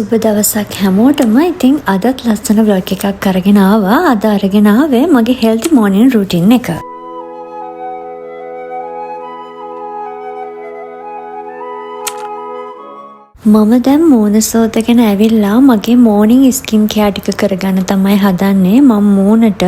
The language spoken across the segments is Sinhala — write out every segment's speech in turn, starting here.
සුබ දවසක් හැමෝටම. ඉතින් අදත් ලස්සන ව්ලොග් එකක් අරගෙන ආවා. අද අරගෙන ආවේ මගේ හෙල්ති මෝර්නින් රුටින් එක. මම දැන් මූණ සෝදගෙන ඇවිල්ලා මගේ මෝර්නින් ස්කින් කෙයාර් ටික කරගන්න තමයි හදන්නේ. මම මූණට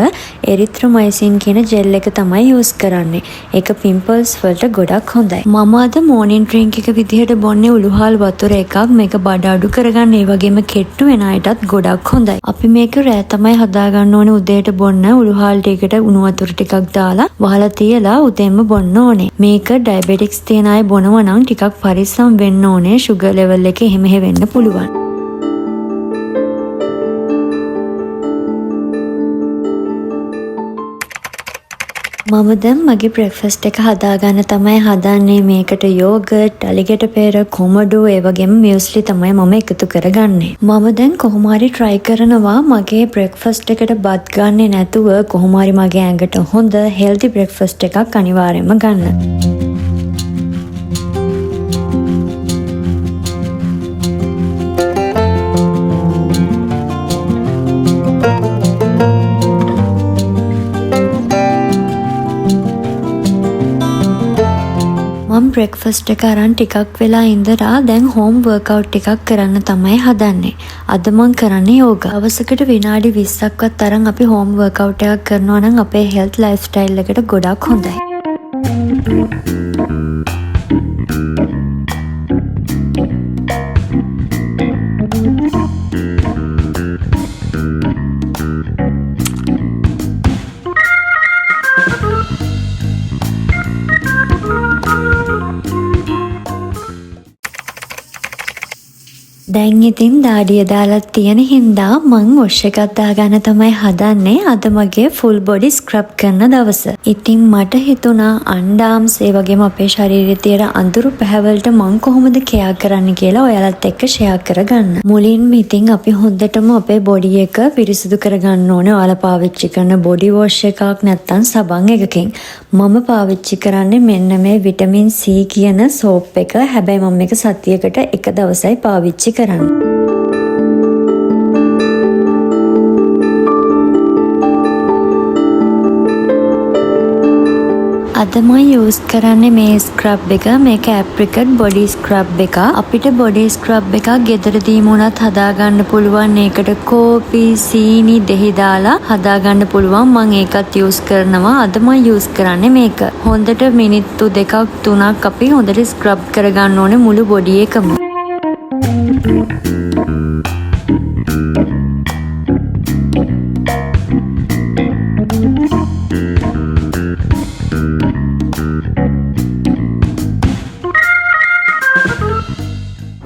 එරිත්‍රොමයිසින් කියන ජෙල් එක තමයි යූස් කරන්නේ. ඒක පිම්පල්ස් වලට ගොඩක් හොඳයි. මම අද මෝර්නින් ඩ්‍රින්ක් එක විදිහට බොන්නේ උළුහල් වතුර එකක්. මේක බඩ අඩු කරගන්න, ඒ වගේම කෙට්ටු වෙන අයටත් ගොඩක් හොඳයි. අපි මේක රෑ තමයි හදාගන්න ඕනේ. උදේට බොන්න උළුහල් ටිකට උණු වතුර ටිකක් දාලා වහලා තියලා උදේම බොන්න ඕනේ. මේක ඩයබටික්ස් තියෙන අය බොනවා නම් ටිකක් පරිස්සම් වෙන්න ඕනේ. ෂුගර් ලෙවල් එක එහෙම වෙන්න පුළුවන්. මම දැන් මගේ බ්‍රෙක්ෆාස්ට් එක හදාගන්න තමයි හදන්නේ. මේකට යෝගට්, අලිගට පෙර, කොමඩු, ඒ වගේම මියුස්ලි තමයි මම එකතු කරගන්නේ. මම දැන් කොහොම හරි try කරනවා මගේ බ්‍රෙක්ෆාස්ට් එකට බත් ගන්නේ නැතුව කොහොම හරි මගේ ඇඟට හොඳ හෙල්ති බ්‍රෙක්ෆාස්ට් එකක් අනිවාර්යයෙන්ම ගන්න. බ්‍රෙක්ෆාස්ට් එක අරන් ටිකක් වෙලා ඉඳලා දැන් හෝම් වර්ක්අවුට් ටිකක් කරන්න තමයි හදන්නේ. අද මම කරන්නේ යෝගා. අවසකට විනාඩි 20ක්වත් තරම් අපි හෝම් වර්ක්අවුට් එකක් කරනවා නම් අපේ හෙල්ත් ලයිෆ් ස්ටයිල් එකට ගොඩක් හොඳයි. දැන් ඉතින් දාඩිය දාලා තියෙන හින්දා මං වොෂ් එකක් දාගන්න තමයි හදන්නේ. අද මගේ ෆුල් බොඩි ස්ක්‍රබ් කරන දවස. ඉතින් මට හිතුණා අන්ඩාම්ස් ඒ වගේම අපේ ශරීරයේ තියෙන අඳුරු පැහැවලට මං කොහොමද කෙයා කරන්න කියලා ඔයාලත් එක්ක ෂෙයා කරගන්න. මුලින්ම ඉතින් අපි හොඳටම අපේ බොඩි එක පිරිසිදු කරගන්න ඕනේ. ඔයාලා පාවිච්චි කරන බොඩි වොෂ් එකක් නැත්නම් සබන් එකකින්. මම පාවිච්චි කරන්නේ මෙන්න මේ විටමින් C කියන සෝප් එක. හැබැයි මම මේක සතියකට එක දවසයි පාවිච්චි කරන්නේ. අද මම යූස් කරන්නේ මේ ස්ක්‍රබ් එක. මේක ඇප්‍රිකට් බොඩි ස්ක්‍රබ් එක. අපිට බොඩි ස්ක්‍රබ් එකක් ගෙදරදීම උනත් හදාගන්න පුළුවන්. ඒකට කෝපි, සීනි, දෙහි දාලා හදාගන්න පුළුවන්. මම ඒකත් යූස් කරනවා. අද මම යූස් කරන්නේ මේක. හොඳට මිනිත්තු 2-3ක් අපි හොඳට ස්ක්‍රබ් කරගන්න ඕනේ මුළු බොඩි එකම.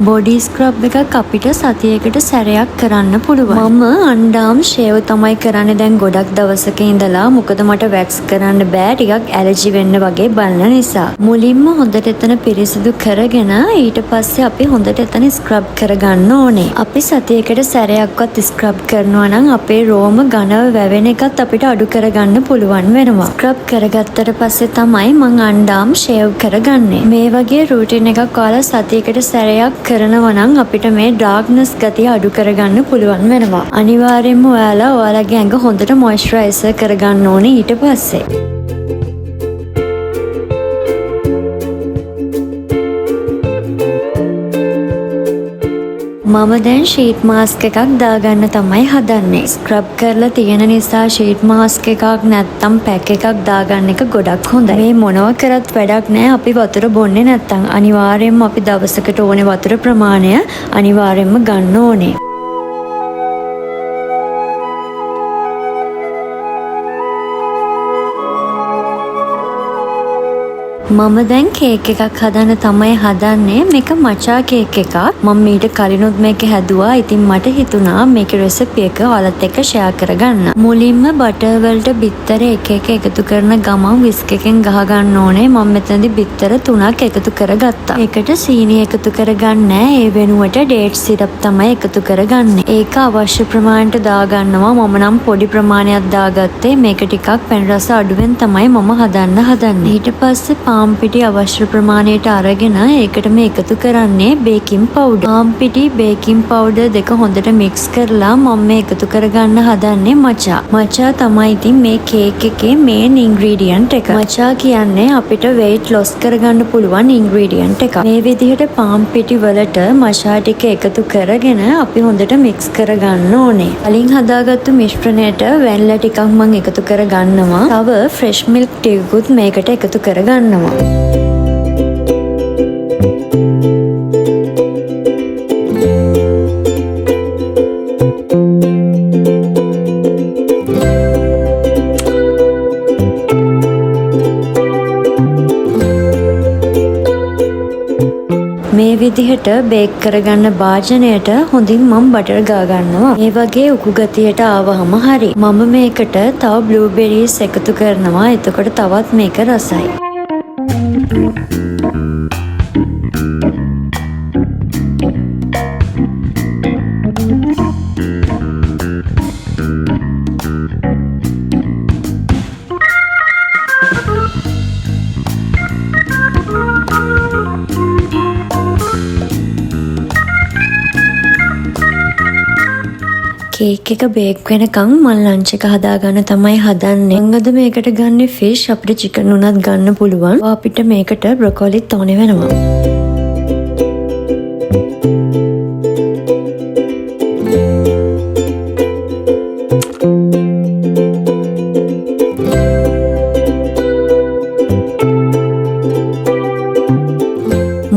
බොඩි ස්ක්‍රබ් එකක් අපිට සතියකට සැරයක් කරන්න පුළුවන්. මම අන්ඩාම් ෂේව් තමයි කරන්නේ දැන් ගොඩක් දවසක ඉඳලා. මොකද මට වැක්ස් කරන්න බෑ, ටිකක් ඇලර්ජි වෙන්න වගේ බලන නිසා. මුලින්ම හොඳට එතන පිරිසිදු කරගෙන ඊට පස්සේ අපි හොඳට එතන ස්ක්‍රබ් කරගන්න ඕනේ. අපි සතියකට සැරයක්වත් ස්ක්‍රබ් කරනවා නම් අපේ රෝම ඝනව වැවෙන එකත් අපිට අඩු කරගන්න පුළුවන් වෙනවා. ස්ක්‍රබ් කරගත්තට පස්සේ තමයි මං අන්ඩාම් ෂේව් කරගන්නේ. මේ වගේ රූටින් එකක් ඔයාලා සතියකට සැරයක් කරනවා නම් අපිට මේ ඩාර්ක්නස් ගතිය අඩු කරගන්න පුළුවන් වෙනවා. අනිවාර්යයෙන්ම ඔයාලගේ ඇඟ හොඳට මොයිස්චරයිසර් කරගන්න ඕනේ ඊට පස්සේ. මම දැන් ෂීට් මාස්ක් එකක් දාගන්න තමයි හදන්නේ. ස්ක්‍රබ් කරලා තියෙන නිසා ෂීට් මාස්ක් එකක් නැත්තම් පැක් එකක් දාගන්න එක ගොඩක් හොඳයි. මේ මොනවා කරත් වැඩක් නැහැ අපි වතුර බොන්නේ නැත්තම්. අනිවාර්යයෙන්ම අපි දවසකට ඕනේ වතුර ප්‍රමාණය අනිවාර්යයෙන්ම ගන්න ඕනේ. මම දැන් කේක් එකක් හදන්න තමයි හදන්නේ. මේක මචා කේක් එකක්. මම ඊට කලිනුත් මේක හැදුවා. ඉතින් මට හිතුණා මේකේ රෙසිපි එක ඔයාලත් එක්ක ෂෙයා කරගන්න. මුලින්ම බටර් වලට බිත්තර එක එකතු කරන ගමන් විස්ක් එකෙන් ගහ ගන්න ඕනේ. මම මෙතනදී බිත්තර 3ක් එකතු කරගත්තා. ඒකට සීනි එකතු කරගන්නේ. ඒ වෙනුවට ඩේට් සිරප් තමයි එකතු කරගන්නේ. ඒක අවශ්‍ය ප්‍රමාණයට දාගන්නවා. මම නම් පොඩි ප්‍රමාණයක් දාගත්තේ. මේක ටිකක් පැන් රස අඩුවෙන් තමයි මම හදන්නේ. ඊට පස්සේ පාන් පිටි අවශ්‍ය ප්‍රමාණයට අරගෙන ඒකටම එකතු කරන්නේ බේකින් පවුඩර්. පාන් පිටි බේකින් පවුඩර් දෙක හොඳට මික්ස් කරලා මම මේ එකතු කරගන්න හදන්නේ මචා. මචා තමයි ඉතින් මේ කේක් එකේ මේන් ඉන්ග්‍රීඩියන්ට් එක. මචා කියන්නේ අපිට weight loss කරගන්න පුළුවන් ඉන්ග්‍රීඩියන්ට් එකක්. මේ විදිහට පාන් පිටි වලට මචා ටික එකතු කරගෙන අපි හොඳට මික්ස් කරගන්න ඕනේ. කලින් හදාගත්තු මිශ්‍රණයට වැනිලා ටිකක් මම එකතු කරගන්නවා. තව ෆ්‍රෙෂ් මිල්ක් ටිකකුත් මේකට එකතු කරගන්නවා. මේ විදිහට බේක් කරගන්න භාජනයට හොඳින් මම බටර් ගා ගන්නවා. මේ වගේ උකු ගතියට ආවහම හරි. මම මේකට තව බ්ලූබෙරීස් එකතු කරනවා. එතකොට තවත් මේක රසයි. කේක් එක බේක් වෙනකන් මම ලන්ච් එක හදාගන්න තමයි හදන්නේ. මම අද මේකට ගන්නේ ෆිෂ්. අපිට චිකන් උනත් ගන්න පුළුවන්. අපිට මේකට බ්‍රොකෝලිත් ඕනේ වෙනවා.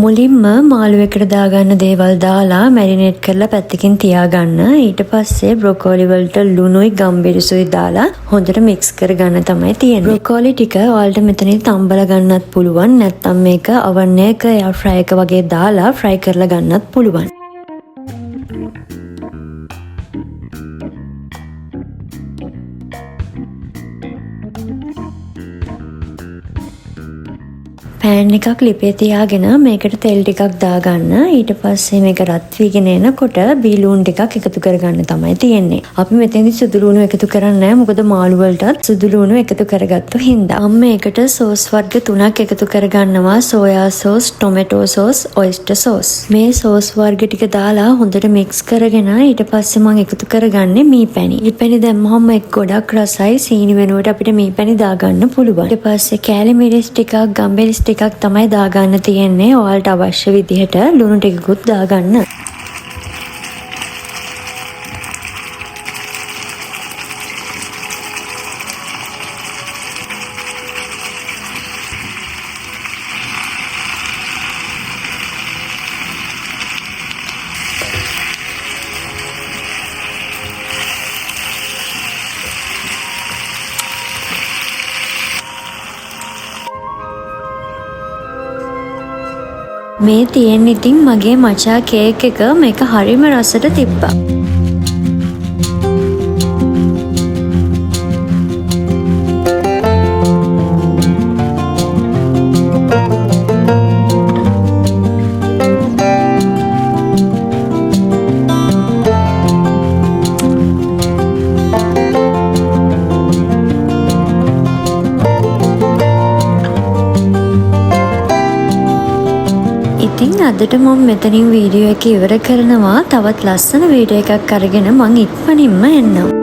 මුලින්ම මාළුවෙකට දාගන්න දේවල් දාලා මැරිනේට් කරලා පැත්තකින් තියාගන්න. ඊට පස්සේ බ්‍රොකෝලි වලට ලුණුයි ගම්බිරිසුයි දාලා හොඳට මික්ස් කරගන්න තමයි තියෙන්නේ. බ්‍රොකෝලි ටික ඔයාලට මෙතනින් තම්බලා ගන්නත් පුළුවන්. නැත්නම් මේක oven එක එයා ෆ්‍රයි එක වගේ දාලා ෆ්‍රයි කරලා ගන්නත් පුළුවන්. පෑන් එකක් ලිපේ තියාගෙන මේකට තෙල් ටිකක් දාගන්න. ඊට පස්සේ මේක රත් වීගෙන එනකොට බීලූන් ටිකක් එකතු කරගන්න තමයි තියෙන්නේ. අපි මෙතෙන්දි සුදු ලුණු එකතු කරන්නේ නැහැ. මොකද මාළු වලටත් සුදු ලුණු එකතු කරගත්තු හින්දා. මම මේකට සෝස් වර්ග 3ක් එකතු කරගන්නවා. Soya sauce, tomato sauce, oyster sauce. මේ සෝස් වර්ග ටික දාලා හොඳට මික්ස් කරගෙන ඊට පස්සේ මම එකතු කරගන්නේ මී පැණි. මී පැණි දැම්මම එක් ගොඩක් රසයි. සීනි වෙනුවට අපිට මී පැණි දාගන්න පුළුවන්. ඊට පස්සේ කෑලි මිරිස් ටිකක්, ගම්බෙරිස් ටිකක් තමයි දාගන්න තියෙන්නේ. ඔයාලට අවශ්‍ය විදිහට ලුණු ටිකකුත් දාගන්න. මේ තියෙන ඉතින් මගේ මචා කේක් එක. මේක හරිම රසට තිබ්බා. ඉතින් අදට මම මෙතනින් වීඩියෝ එක ඉවර කරනවා. තවත් ලස්සන වීඩියෝ එකක් අරගෙන මං ඉක්මනින්ම එන්නම්.